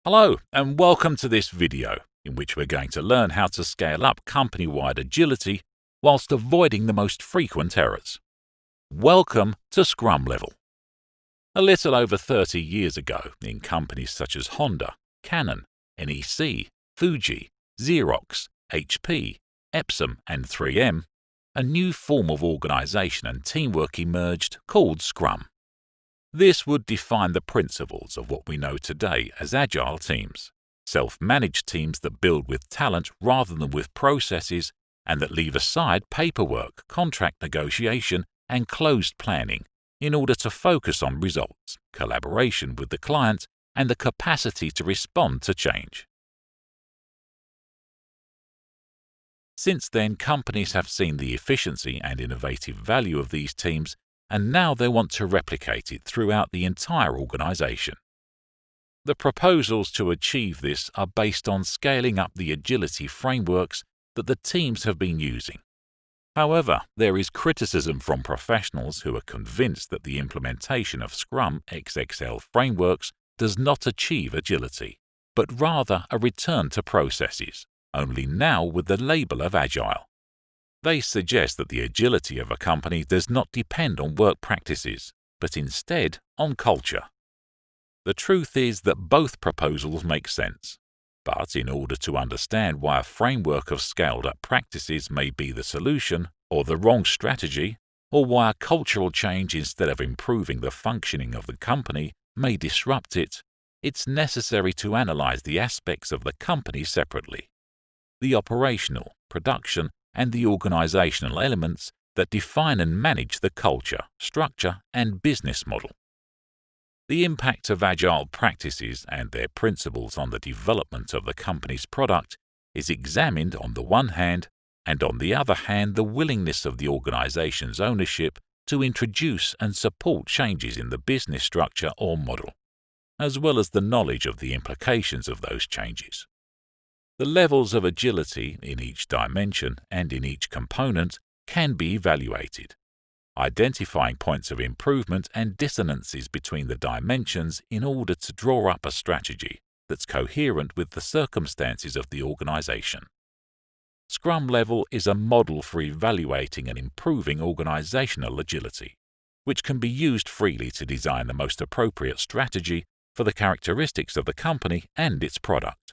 Hello and welcome to this video in which we're going to learn how to scale up company-wide agility whilst avoiding the most frequent errors. Welcome to Scrum level. A little over 30 years ago, in companies such as Honda, Canon, NEC, Fuji, Xerox, HP, EPSON and 3M, a new form of organization and teamwork emerged called Scrum. This would define the principles of what we know today as agile teams, self-managed teams that build with talent rather than with processes and that leave aside paperwork, contract negotiation, and closed planning in order to focus on results, collaboration with the client, and the capacity to respond to change. Since then, companies have seen the efficiency and innovative value of these teams, and now they want to replicate it throughout the entire organization. The proposals to achieve this are based on scaling up the agility frameworks that the teams have been using. However, there is criticism from professionals who are convinced that the implementation of Scrum XXL frameworks does not achieve agility, but rather a return to processes, only now with the label of agile. They suggest that the agility of a company does not depend on work practices, but instead on culture. The truth is that both proposals make sense, but in order to understand why a framework of scaled-up practices may be the solution or the wrong strategy, or why a cultural change instead of improving the functioning of the company may disrupt it, it's necessary to analyze the aspects of the company separately. The operational, production, and the organizational elements that define and manage the culture, structure, and business model. The impact of agile practices and their principles on the development of the company's product is examined on the one hand, and on the other hand the willingness of the organization's ownership to introduce and support changes in the business structure or model, as well as the knowledge of the implications of those changes. The levels of agility in each dimension and in each component can be evaluated, identifying points of improvement and dissonances between the dimensions in order to draw up a strategy that's coherent with the circumstances of the organization. Scrum level is a model for evaluating and improving organizational agility, which can be used freely to design the most appropriate strategy for the characteristics of the company and its product.